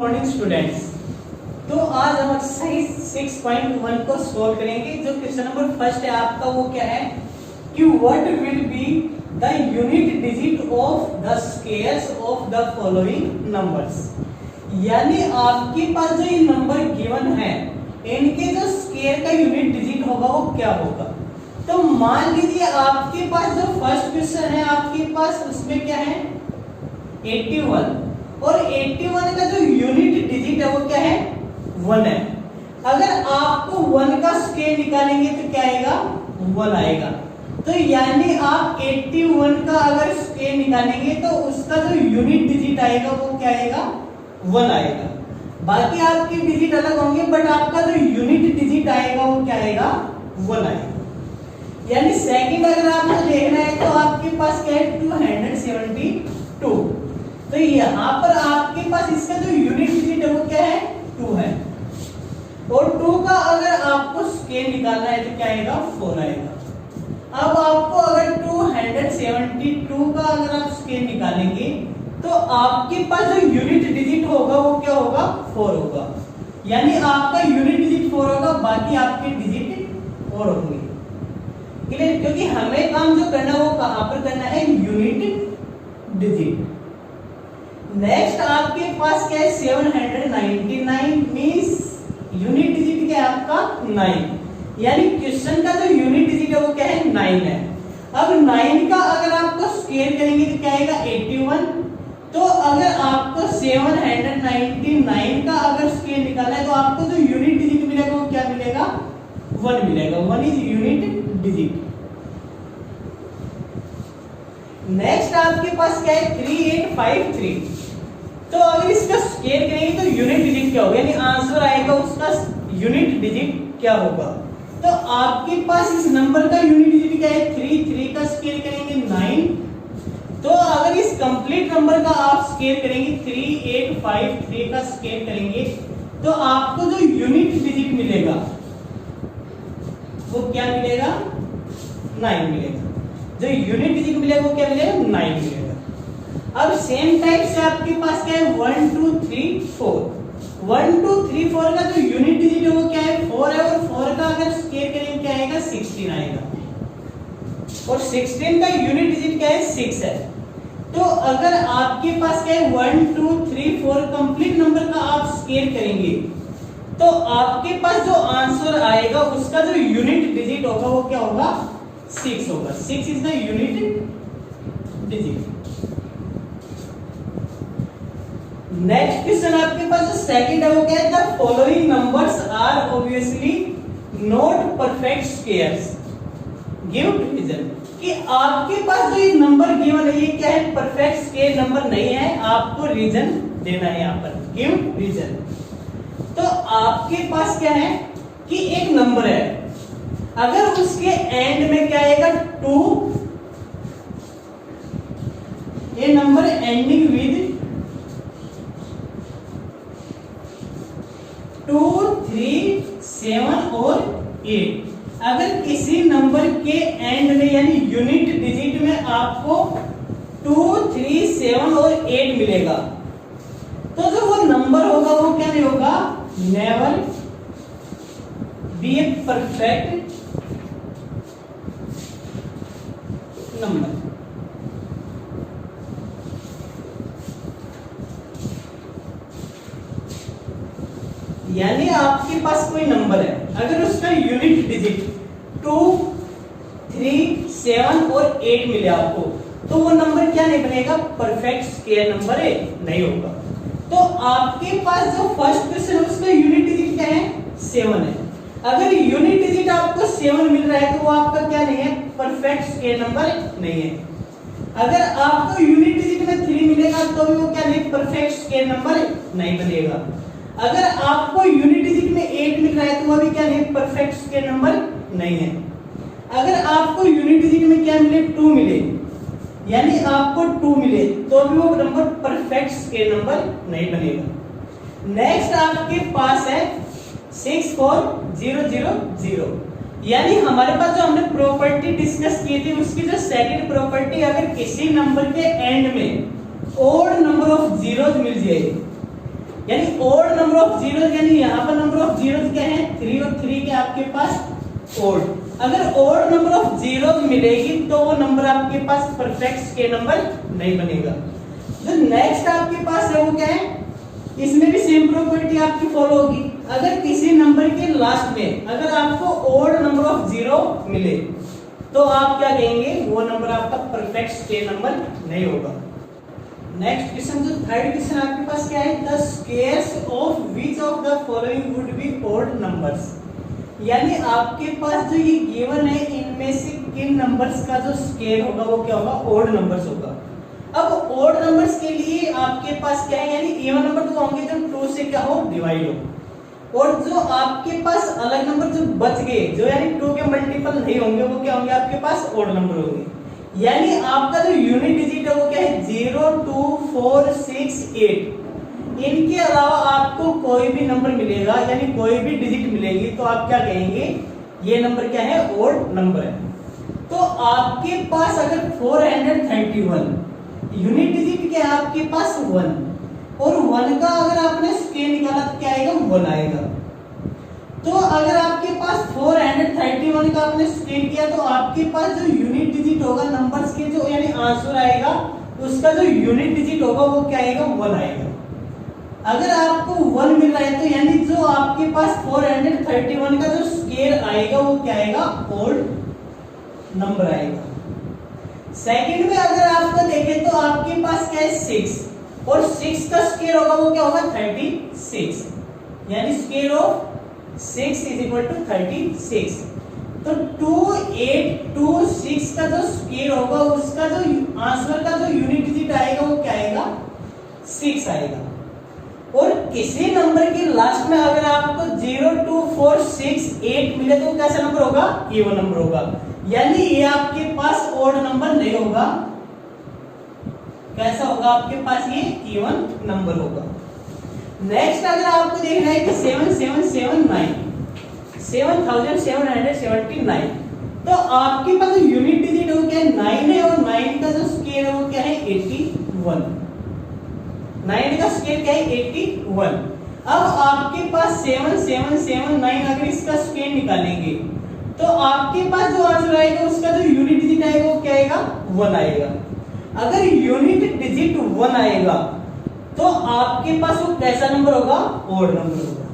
Morning students, तो आज हम एक्सरसाइज 6.1 को सॉल्व करेंगे। जो क्वेश्चन नंबर फर्स्ट है आपका वो क्या है कि what will be the unit digit of the squares of the following numbers. यानी आपके पास जो ये नंबर गिवन है इनके जो स्क्वायर का यूनिट डिजिट होगा वो क्या होगा। तो मान लीजिए आपके पास जो फर्स्ट क्वेश्चन है आपके पास उसमें क्या है 81 और 81 का जो यूनिट डिजिट है वो क्या है 1 है। अगर आपको 1 का स्क्वायर निकालेंगे तो क्या आएगा 1 आएगा। तो यानी आप 81 का अगर स्क्वायर निकालेंगे तो उसका जो यूनिट डिजिट आएगा वो क्या आएगा 1 आएगा। बाकी आपके डिजिट अलग होंगे बट आपका जो यूनिट डिजिट आएगा वो क्या आएगा 1 आएगा। यानी सेकंड अगर आपको देखना है तो आपके पास क्या है 272। तो यहाँ पर आपके पास इसका जो यूनिट डिजिट है वो क्या है 2 है और 2 का अगर आपको स्क्वायर निकालना है तो क्या आएगा 4 आएगा। अब आपको अगर 272 का अगर आप स्क्वायर निकालेंगे तो आपके पास जो यूनिट डिजिट होगा वो क्या होगा 4 होगा। यानी आपका यूनिट डिजिट 4 होगा, बाकी आपके डिजिट और होंगे। क्लियर? क्योंकि हमें काम जो करना है वो कहां पर करना है यूनिट डिजिट। नेक्स्ट आपके पास क्या है 799 मींस यूनिट डिजिट क्या है आपका 9। यानी क्वेश्चन का जो यूनिट डिजिट है वो क्या है 9 है। अब 9 का अगर आपको स्क्वायर करेंगे तो क्या आएगा 81। तो अगर आपको 799 का अगर स्क्वायर निकालना है तो आपको जो यूनिट डिजिट मिलेगा वो क्या मिलेगा 1 मिलेगा। 1 इज यूनिट डिजिट। नेक्स्ट आपके पास क्या है 3853। तो अगर इसका स्क्वायर करेंगे तो यूनिट डिजिट क्या होगा, यानी आंसर आएगा उसका यूनिट डिजिट क्या होगा। तो आपके पास इस नंबर का यूनिट डिजिट क्या है 3 का स्क्वायर करेंगे 9। तो अगर इस कंप्लीट नंबर का आप स्क्वायर करेंगे 3853 का स्क्वायर करेंगे तो आपको जो यूनिट डिजिट मिलेगा वो क्या मिलेगा 9 मिलेगा। जो यूनिट डिजिट मिलेगा वो क्या मिलेगा 9 मिलेगा। अब सेम टाइप से आपके पास क्या है 1 2 3 4। 1 2 3 4 का जो यूनिट डिजिट है वो क्या है 4 है और 4 का अगर स्क्वायर करेंगे क्या आएगा 16 आएगा और 16 का यूनिट डिजिट क्या है 6 है। तो अगर आपके पास क्या है 1 2 3 4 कंप्लीट नंबर का आप स्क्वायर करेंगे तो आपके पास जो आंसर आएगा उसका जो यूनिट डिजिट होगा वो क्या होगा 6 होगा। 6 is the unit digit. Next question आपके पास जो सेकंड है वो क्या है the following numbers are obviously not perfect squares give reason. कि आपके पास जो ये नंबर गिवन है ये क्या है परफेक्ट स्क्वायर नंबर नहीं है, आपको रीजन देना है यहाँ पर गिव रीजन। तो आपके पास क्या है कि एक नंबर है अगर उसके एंड में क्या आएगा 2, ये नंबर एंडिंग विद 2 3 7 और 8। अगर किसी नंबर के एंड में यानी यूनिट डिजिट में आपको 2 3 7 और 8 मिलेगा तो जो वो नंबर होगा वो क्या नहीं होगा never be a perfect number. यानी आपके पास कोई नंबर है अगर उसका यूनिट डिजिट 2 3 7 और 8 मिले आपको तो वो नंबर क्या नहीं बनेगा परफेक्ट स्क्वायर नंबर नहीं होगा। तो आपके पास जो फर्स्ट क्वेश्चन है उसका यूनिट डिजिट क्या है 7 है। अगर यूनिट डिजिट आपको 7 मिल रहा है तो वो आपका क्या नहीं है परफेक्ट स्क्वायर नंबर नहीं है। अगर आपको यूनिट डिजिट में 3 मिलेगा तो भी वो क्या नहीं परफेक्ट स्क्वायर नंबर नहीं बनेगा। अगर आपको यूनिट डिजिट में 8 मिल रहा है तो वो भी क्या नहीं परफेक्ट स्क्वायर नंबर नहीं है। अगर आपको यूनिट डिजिट में क्या मिले 2 मिले यानी आपको 2 मिले तो भी वो नंबर परफेक्ट स्क्वायर नंबर नहीं बनेगा। नेक्स्ट आपके पास है 64000। यानी हमारे पास जो हमने प्रॉपर्टी डिस्कस की थी उसकी जो सेकंड प्रॉपर्टी अगर किसी नंबर के एंड में ओड नंबर ऑफ जीरोज मिल जाए यानी ओड नंबर ऑफ जीरोस, यानी यहाँ पर नंबर ऑफ जीरोस क्या है 3 और 3 के आपके पास ओड। अगर ओड नंबर ऑफ जीरोस मिलेगी तो वो नंबर आपके पास परफेक्ट स्केल नंबर नहीं बनेगा। जो नेक्स्ट आपके पास है वो क्या है, इसमें भी सेम प्रॉपर्टी आपकी फॉलो होगी। अगर किसी नंबर के लास्ट में अगर आपको ओड नंबर ऑफ जीरो मिले तो आप क्या कहेंगे, वो नंबर आपका परफेक्ट स्केल नंबर नहीं होगा। नेक्स्ट क्वेश्चन, जो थर्ड क्वेश्चन आपके पास क्या है, the squares of which of the following would be odd numbers. यानी आपके पास जो ये गिवन है इनमें से किन नंबर्स का जो स्क्वायर होगा वो क्या होगा, ओड नंबर्स होगा। अब ओड नंबर्स के लिए आपके पास क्या है, यानी इवन नंबर तो होंगे जो 2 से क्या हो डिवाइड हो, और जो आपके पास अलग नंबर जो बच गए जो यानी 2 के मल्टीपल नहीं होंगे वो क्या होंगे आपके पास ओड नंबर होंगे। यानी आपका जो यूनिट डिजिट है वो क्या है 0, 2, 4, 6, 8। इनके अलावा आपको कोई भी नंबर मिलेगा यानी कोई भी डिजिट मिलेगी तो आप क्या कहेंगे, ये नंबर क्या है ओड नंबर है। तो आपके पास अगर 431 यूनिट डिजिट क्या है आपके पास 1, और 1 का अगर आपने स्क्वायर निकाला तो क्या आएगा 1 आएगा। तो अगर आपके पास 431 का आपने स्क्वायर किया तो आपके पास जो यूनिट डिजिट होगा नंबर्स के जो यानी आंसर आएगा उसका जो यूनिट डिजिट होगा वो क्या आएगा 1 आएगा। अगर आपको 1 मिल रहा है तो यानी जो आपके पास 431 का जो स्क्वायर आएगा वो क्या आएगा ओड नंबर आएगा। सेकंड में अगर आपको देखें तो आपके पास क्या है 6, और 6 का स्क्वायर होगा वो क्या होगा 36, यानी square of 6 is equal to 36। तो 2826 का जो स्क्वायर होगा उसका जो आंसर का जो यूनिट डिजिट आएगा वो क्या आएगा 6 आएगा। और किसी नंबर के लास्ट में अगर आपको 0, 2, 4, 6, 8 मिले तो कैसा नंबर होगा, इवन नंबर होगा। यानी ये आपके पास ओड नंबर नहीं होगा, कैसा होगा आपके पास ये इवन नंबर होगा। नेक्स्ट अगर आपको देखना है कि 7779 7779, तो आपके पास जो यूनिट डिजिट है वो क्या है 9 है, और 9 का जो स्क्वायर है वो क्या है 81। 9 का स्क्वायर क्या है 81। अब आपके पास 7779 अगर इसका स्क्वायर निकालेंगे तो आपके पास जो आंसर आएगा उसका जो यूनिट डिजिट आएगा वो क्या आएगा 1 आएगा। अगर यूनिट डिजिट 1 आएगा तो आपके पास वो कैसा नंबर होगा, ओड नंबर होगा।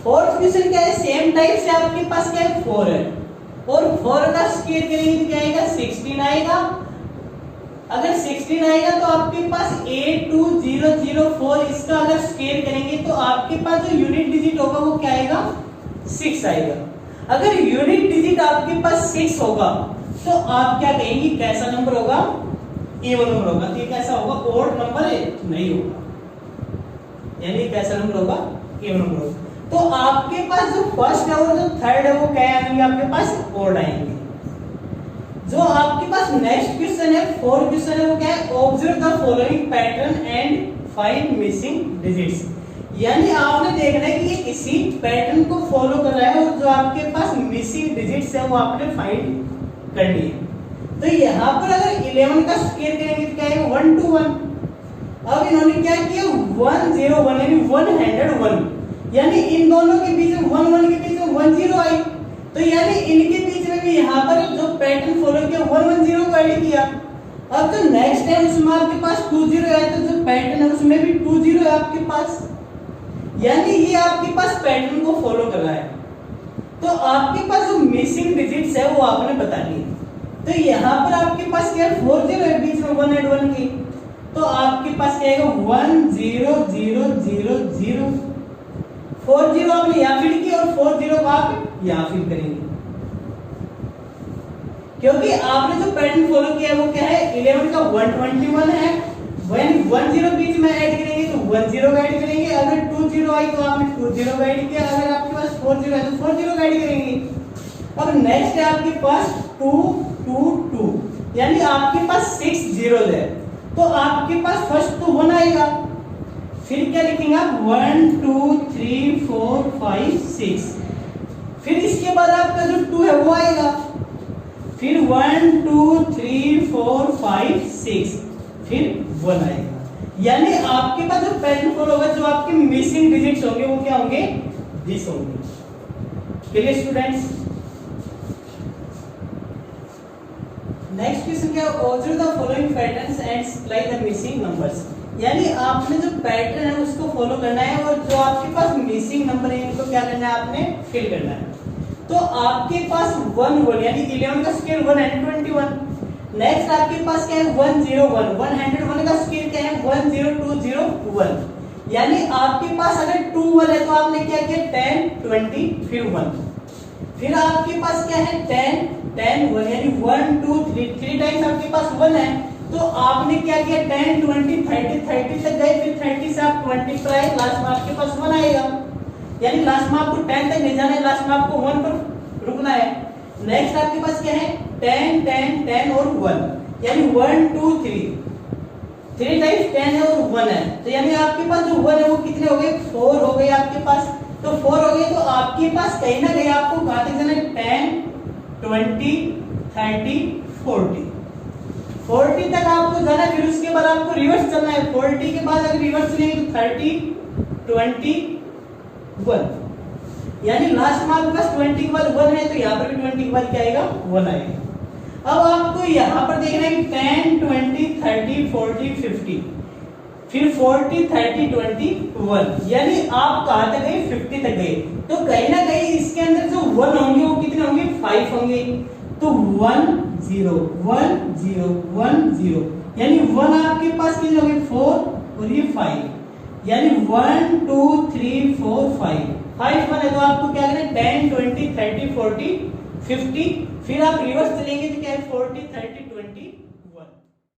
फोर्थ क्वेश्चन क्या है, सेम टाइप से आपके पास क्या है 4 है, और 4 का स्क्वायर करेंगे तो क्या आएगा 16 आएगा। अगर 16 आएगा तो आपके पास 82004 इसका अगर स्क्वायर करेंगे तो आपके पास जो यूनिट डिजिट होगा वो क्या आएगा 6 आएगा। अगर यूनिट डिजिट आपके पास 6 होगा तो आप क्या कहेंगे कैसा नंबर होगा, इवन नंबर होगा। तो ये कैसा होगा, ओड नंबर नहीं होगा, यानी कैसा नंबर होगा, इवन नंबर होगा। तो आपके पास जो फर्स्ट है और जो थर्ड है वो क्या आएंगे आपके पास ओड आएंगे। जो आपके पास नेक्स्ट क्वेश्चन है, फोर्थ क्वेश्चन है वो क्या है, observe the following pattern and find missing digits. यानी आपने देखना है कि ये किसी पैटर्न को फॉलो कर रहा है और जो आपके पास मिसिंग डिजिट्स है वो आपने फाइंड करनी है। तो यहाँ पर अगर 11 का स्क्वायर करेंगे तो क्या है 1 to 1। अब इन्होंने क्या किया 101 यानी 101, यानी इन दोनों के बीच में 1 के बीच में 10 आई, तो यानी इनके बीच में भी यहाँ पर जो पैटर्न फॉलो किया 110 को ऐड किया। अब तो नेक्स्ट टाइम उसमें आपके पास 20 है तो जो पैटर्न है उसमें भी 20 है आपके पास, यानी ये आपके पास पैटर्न को फॉलो कर रहा है। तो आपके पास जो मिसिंग डिजिट्स है वो आपने बतानी है। तो यहाँ पर आपके पास क्या है 40 है बीच में 1 and 1 की, तो आपके पास क्या आएगा 10000। 40 आपने यहाँ फिल किया और 40 को आप यहाँ फिल करेंगे, क्योंकि आपने जो पैटर्न फॉलो किया है वो क्या है 11 का 121 है। 10 बीच में ऐड करेंगे तो 10 ऐड करेंगे, अगर 20 आई तो आपने 20 ऐड किया, अगर आपके पास 40 है तो 40 ऐड करेंगे। अब नेक्स्ट है आपके पास 222, यानी आपके पास 6 zeros है, तो आपके पास फर्स्ट तो 1 आएगा, फिर क्या लिखेंगे आप 1 2 3 4 5 6, फिर इसके बाद आपका जो 2 है वो आएगा, फिर 1 2 3 4 5 6, फिर 1 आएगा। यानी आपके पास जो पैटर्न फॉलो होगा, जो आपके मिसिंग डिजिट्स होंगे वो क्या होंगे, दिस होंगे। Clear students? नेक्स्ट क्वेश्चन क्या है, observe the following patterns and supply the missing numbers. यानी आपने जो पैटर्न है उसको फॉलो करना है और जो आपके पास मिसिंग नंबर है इनको क्या करना है, आपने फिल करना है। तो आपके पास 1 1 यानी 11 का स्क्वायर 121। नेक्स्ट आपके पास क्या है 101, 101 का स्क्वायर क्या है 10201। यानी आपके पास अगर 2 1 है तो आपने क्या किया 10 20 फिर 1। फिर आपके पास क्या है 10 10 1 यानी 1 2 3 टाइम्स आपके पास 1 है तो आपने क्या किया 10 20 30 30 तक गए, फिर 30 से आप 20 पर आए, लास्ट में आपके पास 1 आएगा। यानी लास्ट में आपको 10 तक नहीं जाना है, लास्ट में आपको 1 पर रुकना है। नेक्स्ट आपके पास क्या है 10 10 10 और 1 यानी 1 2 3 टाइम्स 10 है और 1 है, तो यानी आपके पास जो 1 है वो कितने हो गए 4 हो गए आपके पास। तो 4 हो गए तो आपके पास कहीं ना कहीं आपको कहां तक जाना है 10 20 30 40 तक आपको जाना है। फिर उसके बाद आपको रिवर्स चलना है, 40 के बाद अगर रिवर्स चलेंगे तो 30 20 1 यानी लास्ट में आपके पास 20 के बाद 1 है तो यहाँ पर भी 20 के बाद क्या आएगा 1 आएगा। अब आपको यहाँ पर देखना है 10 20 30 40 50 फिर 40 30 20 1 यानी आप कहां तक गए 50 तक गए। तो कहीं ना कहीं इसके अंदर जो 1 होंगे वो कितने होंगे 5 होंगे। तो 1 0 1 0 1 0 यानी 1 आपके पास कितने होंगे 4 और ये 5 यानी 1 2 3 4 5 5 1 है तो आपको क्या करना है 10 20 30 40 50 फिर आप रिवर्स चलेंगे तो क्या है 40 30